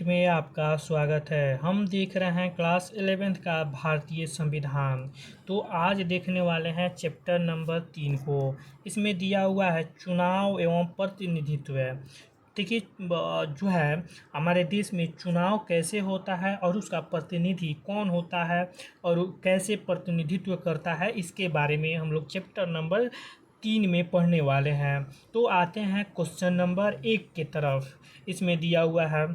में आपका स्वागत है। हम देख रहे हैं क्लास 11th का भारतीय संविधान। तो आज देखने वाले हैं चैप्टर नंबर 3 को। इसमें दिया हुआ है चुनाव एवं प्रतिनिधित्व। देखिए जो है हमारे देश में चुनाव कैसे होता है और उसका प्रतिनिधि कौन होता है और कैसे प्रतिनिधित्व करता है, इसके बारे में हम लोग चैप्टर नंबर 3 में पढ़ने वाले हैं। तो आते हैं क्वेश्चन नंबर 1 की तरफ। इसमें दिया हुआ है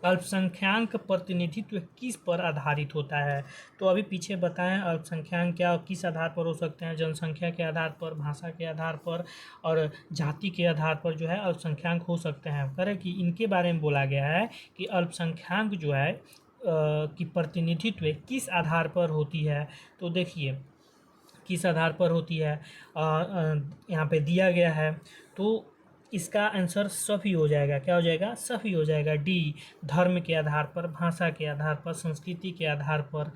अल्पसंख्याक प्रतिनिधित्व किस पर आधारित होता है। तो अभी पीछे बताएं अल्पसंख्याक क्या किस आधार पर हो सकते हैं। जनसंख्या के आधार पर, भाषा के आधार पर और जाति के आधार पर जो है अल्पसंख्याक हो सकते हैं। करें कि इनके बारे में बोला गया है कि अल्पसंख्याक जो है की प्रतिनिधित्व किस आधार पर होती है। तो देखिए किस आधार पर होती है यहाँ पे दिया गया है। तो इसका आंसर सभी हो जाएगा। क्या हो जाएगा? सभी हो जाएगा। डी, धर्म के आधार पर, भाषा के आधार पर, संस्कृति के आधार पर,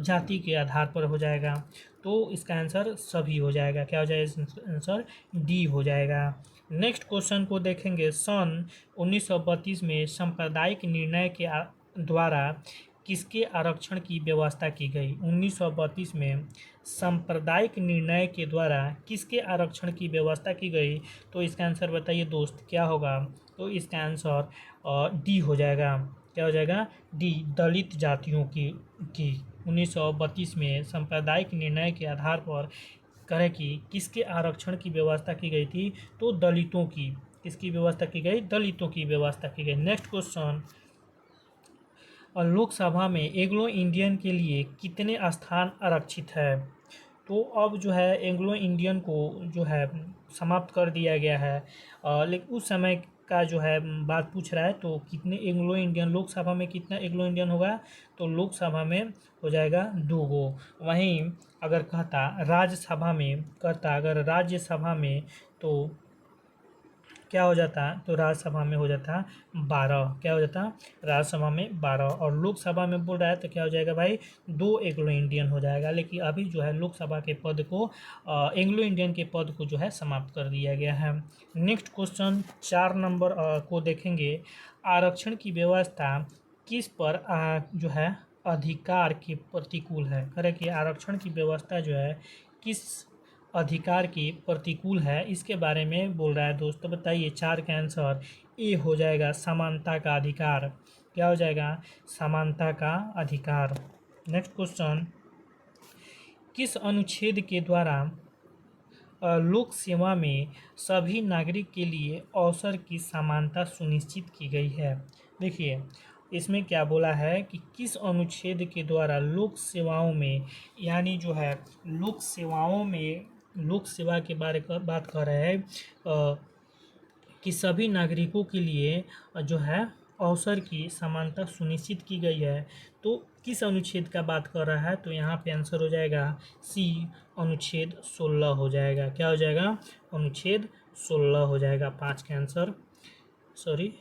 जाति के आधार पर हो जाएगा। तो इसका आंसर सभी हो जाएगा। क्या हो जाएगा? आंसर डी हो जाएगा। नेक्स्ट क्वेश्चन को देखेंगे। सन 1932 में सांप्रदायिक निर्णय के द्वारा किसके आरक्षण की व्यवस्था की गई। 1932 में सांप्रदायिक निर्णय के द्वारा किसके आरक्षण की व्यवस्था की गई। तो इसका आंसर बताइए दोस्त, क्या होगा? तो इसका आंसर डी हो जाएगा। क्या हो जाएगा? डी, दलित जातियों की 1932 में सांप्रदायिक निर्णय के आधार पर करें कि किसके आरक्षण की व्यवस्था की गई थी। तो दलितों की। किसकी व्यवस्था की गई? दलितों की व्यवस्था की गई। नेक्स्ट क्वेश्चन, और लोकसभा में एंग्लो इंडियन के लिए कितने स्थान आरक्षित है। तो अब जो है एंग्लो इंडियन को जो है समाप्त कर दिया गया है। लेकिन उस समय का जो है बात पूछ रहा है। तो कितने एंग्लो इंडियन, लोकसभा में कितना एंग्लो इंडियन होगा। तो लोकसभा में हो जाएगा 2 गो। वहीं अगर कहता राज्यसभा में, कहता अगर राज्यसभा में तो क्या हो जाता? तो राज्यसभा में हो जाता 12। क्या हो जाता? राज्यसभा में 12। और लोकसभा में बोल रहा है तो क्या हो जाएगा भाई? 2 एंग्लो इंडियन हो जाएगा। लेकिन अभी जो है लोकसभा के पद को, एंग्लो इंडियन के पद को जो है समाप्त कर दिया गया है। नेक्स्ट क्वेश्चन 4 नंबर को देखेंगे। आरक्षण की व्यवस्था किस पर जो है अधिकार के प्रतिकूल है। करें कि आरक्षण की व्यवस्था जो है किस अधिकार के प्रतिकूल है, इसके बारे में बोल रहा है दोस्तों। बताइए 4 का आंसर ए हो जाएगा, समानता का अधिकार। क्या हो जाएगा? समानता का अधिकार। नेक्स्ट क्वेश्चन, किस अनुच्छेद के द्वारा लोक सेवा में सभी नागरिक के लिए अवसर की समानता सुनिश्चित की गई है। देखिए इसमें क्या बोला है कि किस अनुच्छेद के द्वारा लोक सेवाओं में, यानी जो है लोक सेवाओं में, लोक सेवा के बारे में बात कर रहे हैं कि सभी नागरिकों के लिए जो है अवसर की समानता सुनिश्चित की गई है। तो किस अनुच्छेद का बात कर रहा है। तो यहाँ पे आंसर हो जाएगा सी, अनुच्छेद 16 हो जाएगा। क्या हो जाएगा? अनुच्छेद 16 हो जाएगा। 5 का आंसर, सॉरी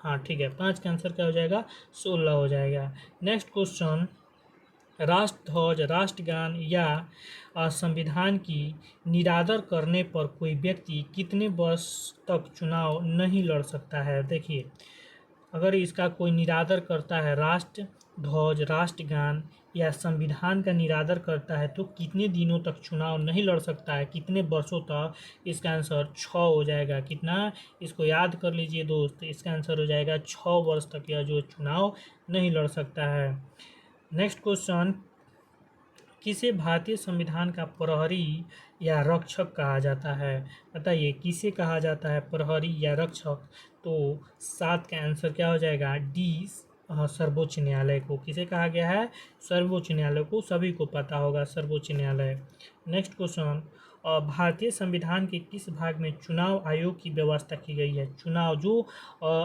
हाँ ठीक है, 5 का आंसर क्या हो जाएगा? 16 हो जाएगा। नेक्स्ट क्वेश्चन, राष्ट्रध्वज, राष्ट्रगान या संविधान की निरादर करने पर कोई व्यक्ति कितने वर्ष तक चुनाव नहीं लड़ सकता है। देखिए अगर इसका कोई निरादर करता है, राष्ट्र ध्वज, राष्ट्रगान या संविधान का निरादर करता है, तो कितने दिनों तक चुनाव नहीं लड़ सकता है, कितने वर्षों तक। इसका आंसर 6 हो जाएगा। कितना? इसको याद कर लीजिए दोस्त। इसका आंसर हो जाएगा 6 वर्ष तक यह जो चुनाव नहीं लड़ सकता है। नेक्स्ट क्वेश्चन, किसे भारतीय संविधान का प्रहरी या रक्षक कहा जाता है। बताइए किसे कहा जाता है, प्रहरी या रक्षक। तो 7 का आंसर क्या हो जाएगा? डी, सर्वोच्च न्यायालय को। किसे कहा गया है? सर्वोच्च न्यायालय को। सभी को पता होगा सर्वोच्च न्यायालय। नेक्स्ट क्वेश्चन, भारतीय संविधान के किस भाग में चुनाव आयोग की व्यवस्था की गई है। चुनाव जो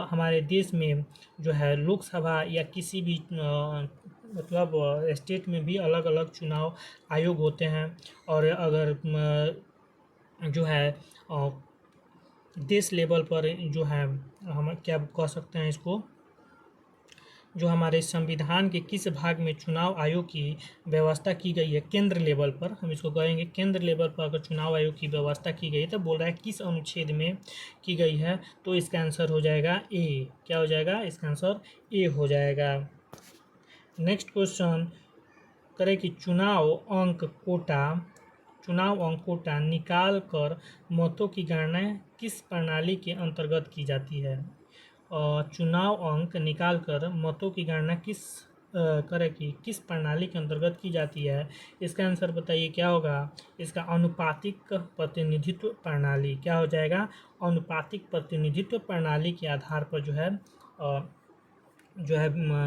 हमारे देश में जो है लोकसभा या किसी भी मतलब स्टेट में भी अलग अलग चुनाव आयोग होते हैं। और अगर जो है देश लेवल पर जो है हम क्या कह सकते हैं इसको, जो हमारे संविधान के किस भाग में चुनाव आयोग की व्यवस्था की गई है केंद्र लेवल पर, हम इसको कहेंगे केंद्र लेवल पर अगर चुनाव आयोग की व्यवस्था की गई है तो बोल रहा है किस अनुच्छेद में की गई है, तो इसका आंसर हो जाएगा ए। क्या हो जाएगा? इसका आंसर ए हो जाएगा। नेक्स्ट क्वेश्चन करें कि चुनाव अंक कोटा निकाल कर मतों की गणना किस प्रणाली के अंतर्गत की जाती है? चुनाव अंक निकाल कर मतों की गणना किस प्रणाली के अंतर्गत की जाती है? इसका आंसर बताइए क्या होगा? इसका अनुपातिक प्रतिनिधित्व प्रणाली। क्या हो जाएगा? अनुपातिक प्रतिनिधित्व प्रणाली के आधार पर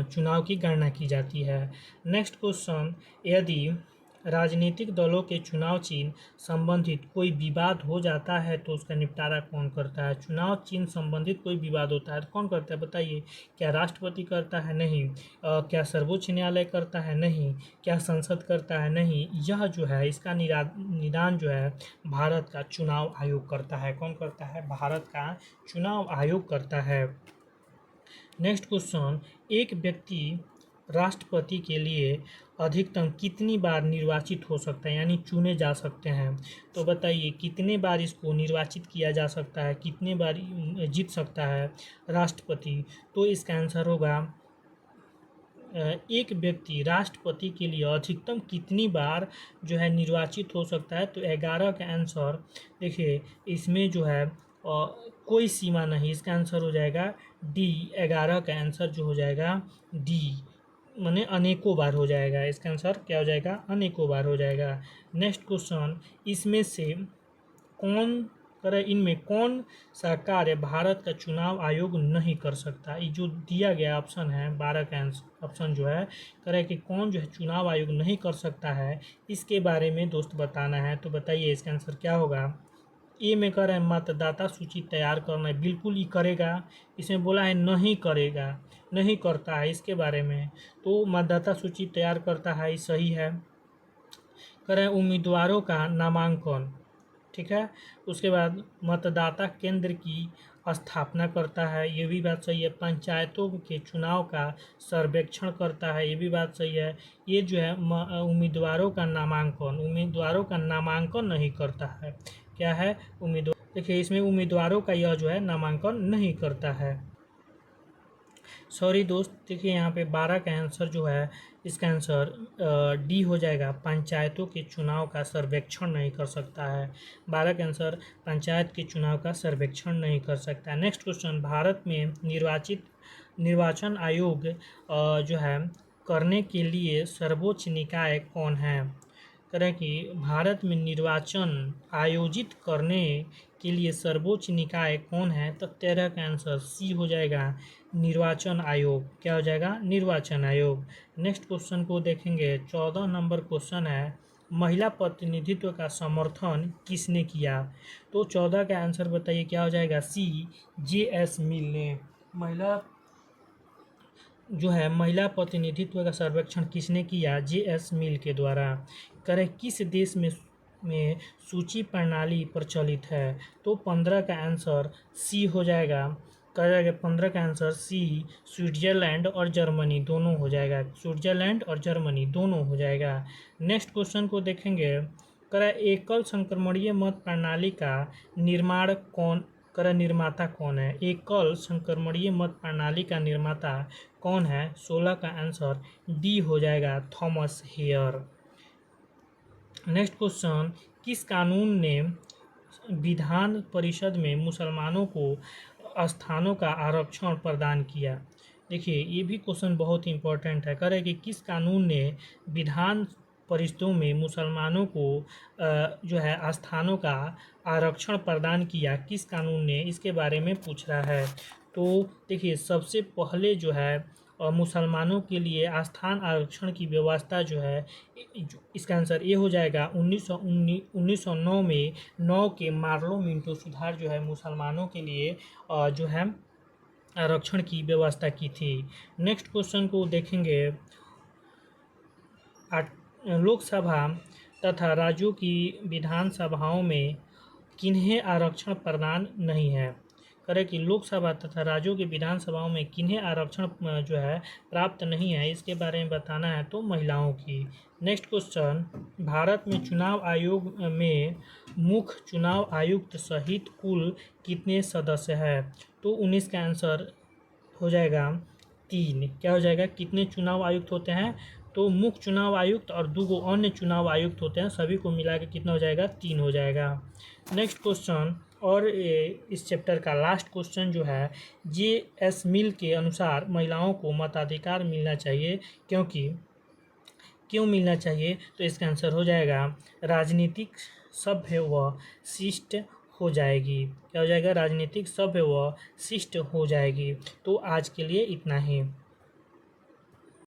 चुनाव की गणना की जाती है। नेक्स्ट क्वेश्चन, यदि राजनीतिक दलों के चुनाव चिन्ह संबंधित कोई विवाद हो जाता है तो उसका निपटारा कौन करता है? चुनाव चिन्ह संबंधित कोई विवाद होता है तो कौन करता है बताइए? क्या राष्ट्रपति करता है? नहीं। क्या सर्वोच्च न्यायालय करता है? नहीं। क्या संसद करता है? नहीं। यह जो है इसका निदान जो है भारत का चुनाव आयोग करता है। कौन करता है? भारत का चुनाव आयोग करता है। नेक्स्ट क्वेश्चन, एक व्यक्ति राष्ट्रपति के लिए अधिकतम कितनी बार निर्वाचित हो सकता है, यानी चुने जा सकते हैं? तो बताइए कितने बार इसको निर्वाचित किया जा सकता है, कितने बार जीत सकता है राष्ट्रपति? तो इसका आंसर होगा एक व्यक्ति राष्ट्रपति के लिए अधिकतम कितनी बार जो है निर्वाचित हो सकता है? तो 11 का आंसर देखिए, इसमें जो है कोई सीमा नहीं। इसका आंसर हो जाएगा डी। 11 का आंसर जो हो जाएगा डी, माने अनेकों बार हो जाएगा। इसका आंसर क्या हो जाएगा? अनेकों बार हो जाएगा। नेक्स्ट क्वेश्चन, इनमें कौन सा कार्य भारत का चुनाव आयोग नहीं कर सकता? ये जो दिया गया ऑप्शन है 12 का ऑप्शन जो है करे कि कौन जो है चुनाव आयोग नहीं कर सकता है, इसके बारे में दोस्त बताना है। तो बताइए इसका आंसर क्या होगा? ए में कर रहे हैं मतदाता सूची तैयार करना है, बिल्कुल ही करेगा। इसमें बोला है नहीं करेगा, नहीं करता है इसके बारे में। तो मतदाता सूची तैयार करता है, ये सही है। करें उम्मीदवारों का नामांकन, ठीक है। उसके बाद मतदाता केंद्र की स्थापना करता है, ये भी बात सही है। पंचायतों के चुनाव का सर्वेक्षण करता है, ये भी बात सही है। ये जो है उम्मीदवारों का नामांकन नहीं करता है। क्या है? उम्मीदवार। देखिए इसमें उम्मीदवारों का यह जो है नामांकन नहीं करता है। सॉरी दोस्त, देखिए यहाँ पे 12 का आंसर जो है इसका आंसर डी हो जाएगा। पंचायतों के चुनाव का सर्वेक्षण नहीं कर सकता है। 12 का आंसर पंचायत के चुनाव का सर्वेक्षण नहीं कर सकता है। नेक्स्ट क्वेश्चन, भारत में निर्वाचन आयोग जो है करने के लिए सर्वोच्च निकाय कौन है? करें कि भारत में निर्वाचन आयोजित करने के लिए सर्वोच्च निकाय कौन है? तो 13 का आंसर सी हो जाएगा, निर्वाचन आयोग। क्या हो जाएगा? निर्वाचन आयोग। नेक्स्ट क्वेश्चन को देखेंगे, 14 नंबर क्वेश्चन है, महिला प्रतिनिधित्व का समर्थन किसने किया? तो 14 का आंसर बताइए क्या हो जाएगा? सी, जे.एस. मिल ने महिला प्रतिनिधित्व का सर्वेक्षण किसने किया? जे.एस. मिल के द्वारा। करें किस देश में सूची प्रणाली प्रचलित है? तो 15 का आंसर सी हो जाएगा। करेंगे 15 का आंसर सी, स्विट्जरलैंड और जर्मनी दोनों हो जाएगा। स्विट्जरलैंड और जर्मनी दोनों हो जाएगा। नेक्स्ट क्वेश्चन को देखेंगे, करें एकल संक्रमणीय मत प्रणाली का निर्माता कौन है? एकल संक्रमणीय मत प्रणाली का निर्माता कौन है? 16 का आंसर डी हो जाएगा, थॉमस हेयर। नेक्स्ट क्वेश्चन, किस कानून ने विधान परिषद में मुसलमानों को स्थानों का आरक्षण प्रदान किया? देखिए ये भी क्वेश्चन बहुत इंपॉर्टेंट है। करें कि किस कानून ने विधान परिषदों में मुसलमानों को जो है स्थानों का आरक्षण प्रदान किया? किस कानून ने? इसके बारे में पूछ रहा है। तो देखिए सबसे पहले जो है मुसलमानों के लिए स्थान आरक्षण की व्यवस्था जो है इसका आंसर ये हो जाएगा 1909 में 9 के मार्लो मिंटो सुधार जो है मुसलमानों के लिए जो है आरक्षण की व्यवस्था की थी। नेक्स्ट क्वेश्चन को देखेंगे, लोकसभा तथा राज्यों की विधानसभाओं में किन्हें आरक्षण प्रदान नहीं है? करें कि लोकसभा तथा राज्यों की विधानसभाओं में किन्हें आरक्षण जो है प्राप्त नहीं है, इसके बारे में बताना है तो महिलाओं की। नेक्स्ट क्वेश्चन, भारत में चुनाव आयोग में मुख्य चुनाव आयुक्त सहित कुल कितने सदस्य हैं? तो 19 का आंसर हो जाएगा 3। क्या हो जाएगा, कितने चुनाव आयुक्त होते हैं? तो मुख्य चुनाव आयुक्त और 2 अन्य चुनाव आयुक्त होते हैं, सभी को मिला के कितना हो जाएगा, 3 हो जाएगा। नेक्स्ट क्वेश्चन, और इस चैप्टर का लास्ट क्वेश्चन जो है, जे.एस. मिल के अनुसार महिलाओं को मताधिकार मिलना चाहिए, क्यों मिलना चाहिए? तो इसका आंसर हो जाएगा राजनीतिक सभ्य व शिष्ट हो जाएगी। क्या हो जाएगा, राजनीतिक सभ्य व शिष्ट हो जाएगी। तो आज के लिए इतना ही।